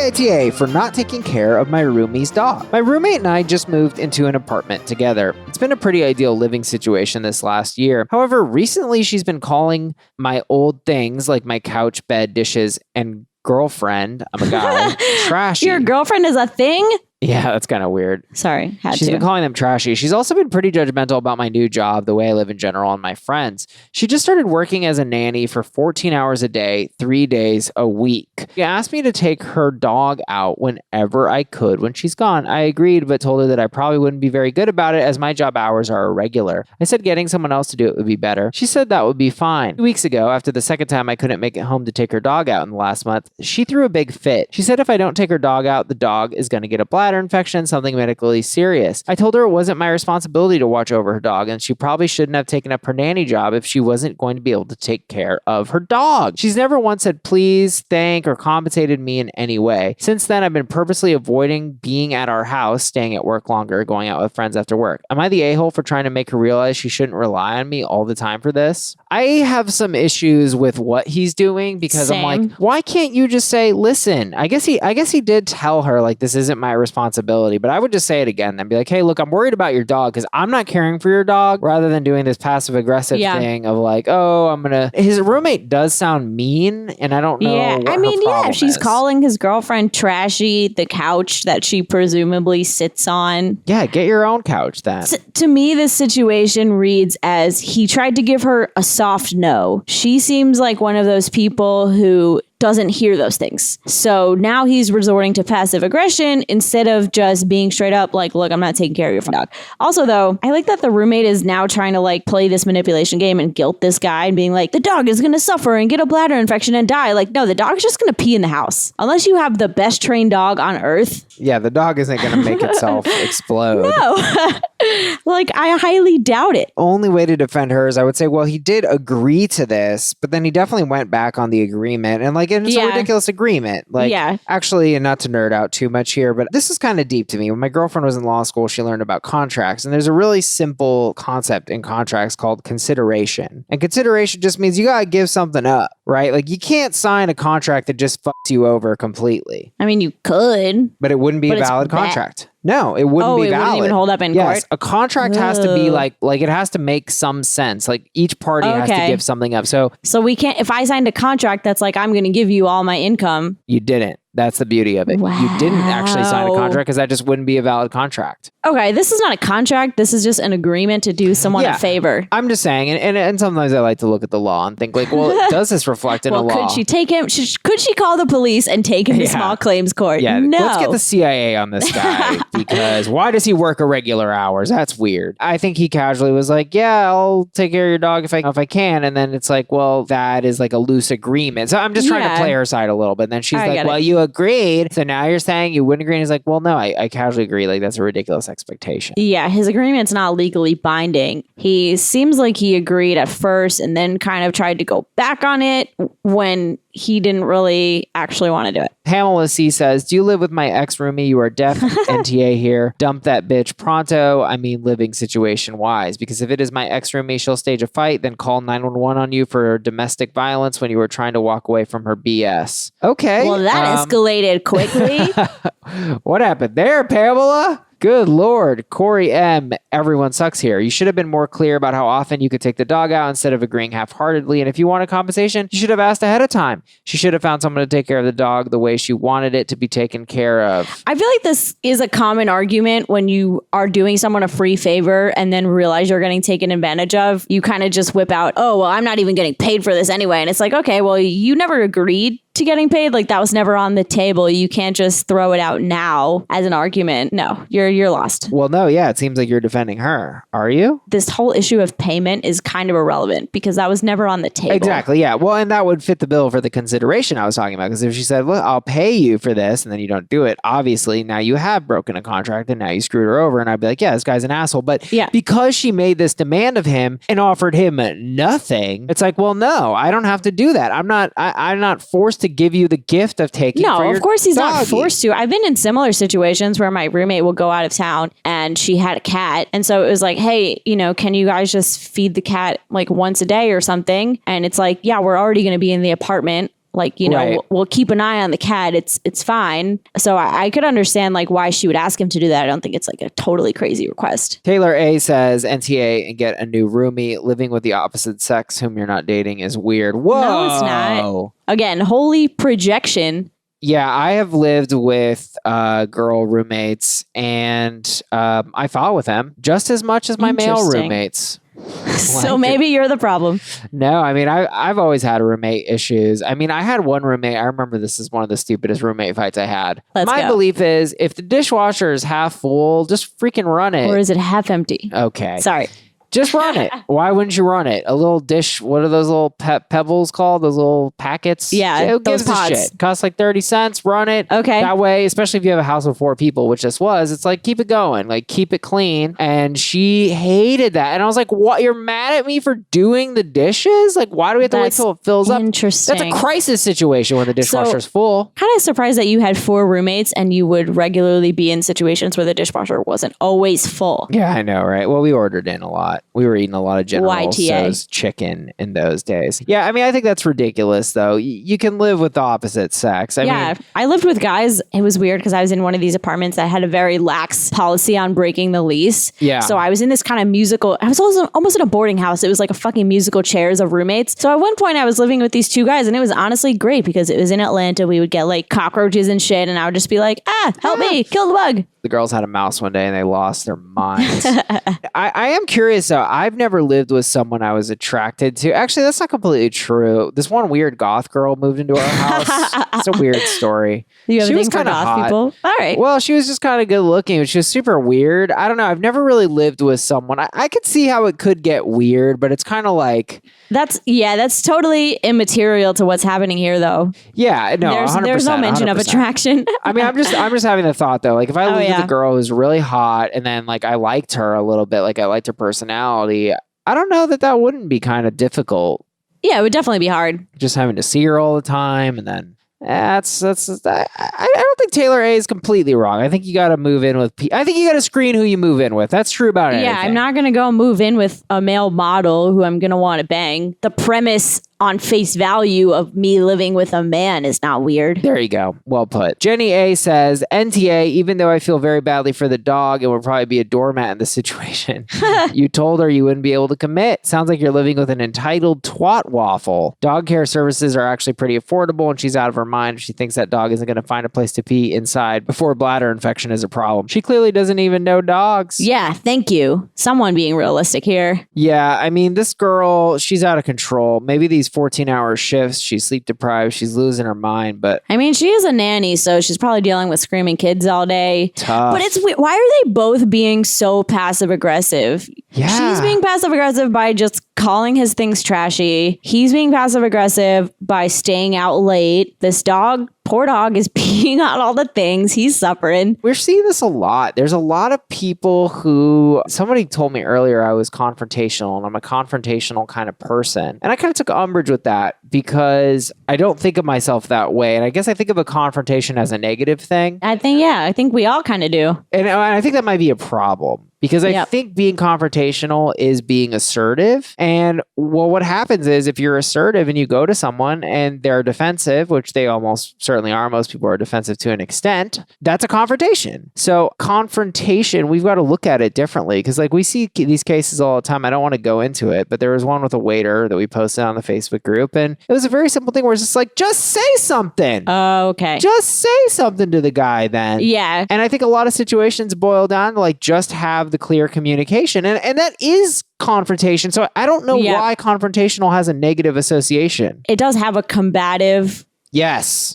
AITA for not taking care of my roomie's dog. My roommate and I just moved into an apartment together. It's been a pretty ideal living situation this last year. However, recently she's been calling my old things like my couch, bed, dishes, and girlfriend, I'm a guy, trashy. Your girlfriend is a thing? Yeah, that's kind of weird. Sorry, She's been calling them trashy. She's also been pretty judgmental about my new job, the way I live in general, and my friends. She just started working as a nanny for 14 hours a day, 3 days a week. She asked me to take her dog out whenever I could when she's gone. I agreed, but told her that I probably wouldn't be very good about it as my job hours are irregular. I said getting someone else to do it would be better. She said that would be fine. 2 weeks ago, after the second time I couldn't make it home to take her dog out in the last month, she threw a big fit. She said if I don't take her dog out, the dog is going to get a bladder infection, something medically serious. I told her it wasn't my responsibility to watch over her dog, and she probably shouldn't have taken up her nanny job if she wasn't going to be able to take care of her dog. She's never once said please, thank, or compensated me in any way. Since then, I've been purposely avoiding being at our house, staying at work longer, going out with friends after work. Am I the a-hole for trying to make her realize she shouldn't rely on me all the time for this? I have some issues with what he's doing because I'm like, why can't you just say, listen, I guess he did tell her like this isn't my responsibility, but I would just say it again and be like, hey, look, I'm worried about your dog because I'm not caring for your dog, rather than doing this passive aggressive thing of like, oh, his roommate does sound mean, and I don't know. Yeah, what her problem she's is. calling his girlfriend trashy, the couch that she presumably sits on. Yeah, get your own couch then. To me, this situation reads as he tried to give her a soft no. She seems like one of those people who doesn't hear those things. So now he's resorting to passive aggression instead of just being straight up like, look, I'm not taking care of your dog. Also, though, I like that the roommate is now trying to like play this manipulation game and guilt this guy and being like, the dog is going to suffer and get a bladder infection and die. Like, no, the dog's just going to pee in the house. Unless you have the best trained dog on earth. Yeah, the dog isn't going to make itself explode. No. Like, I highly doubt it. Only way to defend her is I would say, well, he did agree to this, but then he definitely went back on the agreement. And like, it's a ridiculous agreement. Like, actually, and not to nerd out too much here, but this is kind of deep to me. When my girlfriend was in law school, she learned about contracts. And there's a really simple concept in contracts called consideration. And consideration just means you got to give something up, right? Like, you can't sign a contract that just fucks you over completely. I mean, you could. But it wouldn't be a valid contract. No, it wouldn't be valid. Wouldn't even hold up in court? A contract has to be like it has to make some sense. Like each party has to give something up. So we can't, if I signed a contract that's like, I'm going to give you all my income. You didn't. That's the beauty of it. Wow. You didn't actually sign a contract because that just wouldn't be a valid contract. Okay, this is not a contract. This is just an agreement to do someone a favor. I'm just saying, and sometimes I like to look at the law and think like, well, does this reflect in a law? Could she take him? Could she call the police and take him to small claims court? Yeah, no. Let's get the CIA on this guy because why does he work irregular hours? That's weird. I think he casually was like, yeah, I'll take care of your dog if I can. And then it's like, well, that is like a loose agreement. So I'm just trying to play her side a little bit. And then she's like, well, you agreed. So now you're saying you wouldn't agree. And he's like, well, no, I casually agree. Like that's a ridiculous expectation. Yeah, his agreement's not legally binding. He seems like he agreed at first and then kind of tried to go back on it when he didn't really actually want to do it. Pamela C says, do you live with my ex-roomie? You are deaf. NTA here. Dump that bitch pronto. I mean, living situation wise. Because if it is my ex-roomie, she'll stage a fight, then call 911 on you for domestic violence when you were trying to walk away from her BS. Okay. Well, that escalated quickly. What happened there, Pamela? Good Lord, Corey M. Everyone sucks here. You should have been more clear about how often you could take the dog out instead of agreeing half-heartedly. And if you want a compensation, you should have asked ahead of time. She should have found someone to take care of the dog the way she wanted it to be taken care of. I feel like this is a common argument when you are doing someone a free favor and then realize you're getting taken advantage of. You kind of just whip out, oh, well, I'm not even getting paid for this anyway. And it's like, okay, well, you never agreed to getting paid. Like that was never on the table. You can't just throw it out now as an argument. No, you're lost. Well, no, yeah, it seems like you're defending her. Are you? This whole issue of payment is kind of irrelevant because that was never on the table. Exactly, yeah. Well, and that would fit the bill for the consideration I was talking about. Because if she said, well, I'll pay you for this, and then you don't do it, obviously now you have broken a contract and now you screwed her over. And I'd be like, yeah, this guy's an asshole. But because she made this demand of him and offered him nothing, it's like, well, no, I don't have to do that. I'm not forced to give you the gift of taking for your of course he's doggy. not forced to. I've been in similar situations where my roommate will go out of town and she had a cat. And so it was like, hey, can you guys just feed the cat like once a day or something? And it's like, yeah, we're already going to be in the apartment. Like, you know, Right. we'll keep an eye on the cat. It's fine. So I could understand like why she would ask him to do that. I don't think it's like a totally crazy request. Taylor A says NTA and get a new roomie. Living with the opposite sex whom you're not dating is weird. Whoa. No, it's not. Again, holy projection. Yeah, I have lived with girl roommates, and I fought with them just as much as my male Interesting. roommates. So maybe you're the problem. No, I mean, I've always had roommate issues. I mean, I had one roommate. I remember this is one of the stupidest roommate fights I had. My belief is if the dishwasher is half full, just freaking run it. Or is it half empty? Okay. Sorry. Just run it. Why wouldn't you run it? A little dish. What are those little pebbles called? Those little packets? Yeah, Who those gives a pods. shit? Costs like 30 cents. Run it. Okay. That way, especially if you have a house of 4 people, which this was, it's like, keep it going. Like, keep it clean. And she hated that. And I was like, what? You're mad at me for doing the dishes? Like, why do we have to wait till it fills up? Interesting. That's a crisis situation when the dishwasher's full. Kind of surprised that you had 4 roommates and you would regularly be in situations where the dishwasher wasn't always full. Yeah, I know, right? Well, we ordered in a lot. We were eating a lot of General YTA. Tso's chicken in those days. Yeah, I mean, I think that's ridiculous, though. You can live with the opposite sex. I mean, I lived with guys. It was weird because I was in one of these apartments that had a very lax policy on breaking the lease. Yeah. So I was in this kind of musical, I was also almost in a boarding house. It was like a fucking musical chairs of roommates. So at one point I was living with these 2 guys and it was honestly great because it was in Atlanta. We would get like cockroaches and shit and I would just be like, help me, kill the bug. the girls had a mouse one day and they lost their minds. I am curious though. I've never lived with someone I was attracted to. Actually, that's not completely true. This one weird goth girl moved into our house. It's a weird story. You have She a was thing for kinda goth hot. people? All right. Well, she was just kind of good looking, but she was super weird. I don't know. I've never really lived with someone. I could see how it could get weird, but it's kind of like, That's totally immaterial to what's happening here though. yeah, no, There's 100%, no mention of 100%. attraction. I mean, I'm just having the thought though. Like if I lived with a girl who's really hot and then like I liked her a little bit, like I liked her personality, I don't know that wouldn't be kind of difficult. Yeah, it would definitely be hard. Just having to see her all the time and then I don't think Taylor A is completely wrong. I think you got to move in with I think you got to screen who you move in with. That's true about anything. Yeah, I'm not going to go move in with a male model who I'm going to want to bang. The premise on face value of me living with a man is not weird. There you go. Well put. Jenny A says, NTA, even though I feel very badly for the dog, it would probably be a doormat in this situation. You told her you wouldn't be able to commit. Sounds like you're living with an entitled twat waffle. Dog care services are actually pretty affordable and she's out of her mind if she thinks that dog isn't going to find a place to pee inside before bladder infection is a problem. She clearly doesn't even know dogs. Yeah, thank you. Someone being realistic here. Yeah, I mean, this girl, she's out of control. Maybe these 14-hour shifts, she's sleep deprived, she's losing her mind, but I mean, she is a nanny, so she's probably dealing with screaming kids all day. tough. But it's why are they both being so passive aggressive? Yeah. She's being passive aggressive by just calling his things trashy. He's being passive aggressive by staying out late. This dog, poor dog, is peeing on all the things. He's suffering. We're seeing this a lot. There's a lot of people who, somebody told me earlier I was confrontational and I'm a confrontational kind of person. And I kind of took umbrage with that because I don't think of myself that way. And I guess I think of a confrontation as a negative thing. I think we all kind of do. And I think that might be a problem. Because I think being confrontational is being assertive. And well, what happens is if you're assertive and you go to someone and they're defensive, which they almost certainly are, most people are defensive to an extent, that's a confrontation. So confrontation, we've got to look at it differently because like we see these cases all the time. I don't want to go into it, but there was one with a waiter that we posted on the Facebook group. And it was a very simple thing where it's just like, just say something. Oh, okay. Just say something to the guy then. Yeah. And I think a lot of situations boil down to like just have the clear communication. And that is confrontation. So I don't know why confrontational has a negative association. It does have a combative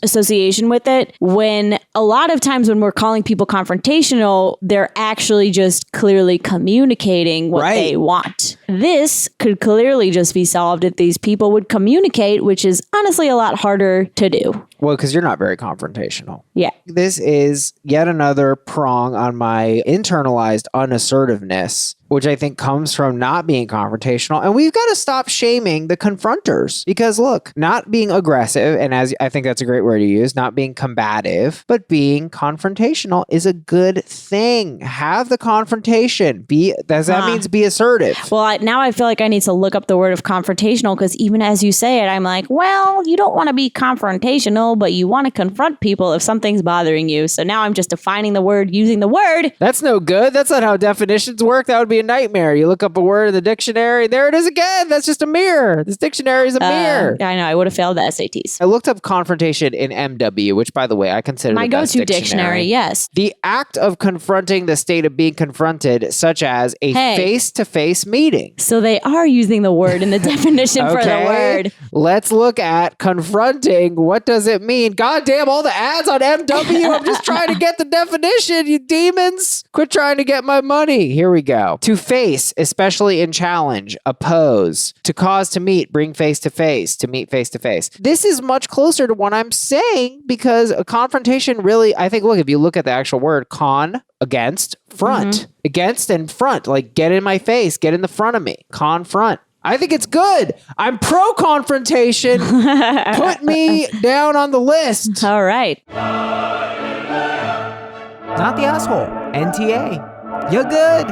association with it, when a lot of times when we're calling people confrontational, they're actually just clearly communicating what they want. This could clearly just be solved if these people would communicate, which is honestly a lot harder to do. Well, because you're not very confrontational. Yeah. This is yet another prong on my internalized unassertiveness, which I think comes from not being confrontational. And we've got to stop shaming the confronters because look, not being aggressive, and as I think that's a great word to use, not being combative, but being confrontational is a good thing. Have the confrontation. That means be assertive. Well, now I feel like I need to look up the word of confrontational because even as you say it, I'm like, well, you don't want to be confrontational, but you want to confront people if something's bothering you. So now I'm just defining the word using the word. That's no good. That's not how definitions work. That would be a nightmare. You look up a word in the dictionary. There it is again. That's just a mirror. This dictionary is a mirror. I know. I would have failed the SATs. I looked up confrontation in MW, which, by the way, I consider my the best go-to dictionary. Yes. The act of confronting the state of being confronted, such as a face-to-face meeting. So they are using the word in the definition for the word. Let's look at confronting. What does it mean? God damn, all the ads on MW. I'm just trying to get the definition, you demons. Quit trying to get my money. Here we go. To face, especially in challenge, oppose. To cause to meet, bring face to face, to meet face to face. This is much closer to what I'm saying because a confrontation really, I think, look, if you look at the actual word, against, front. Against and front, like get in my face, get in the front of me, confront. I think it's good. I'm pro-confrontation. Put me down on the list. All right. Not the asshole. NTA. You're good.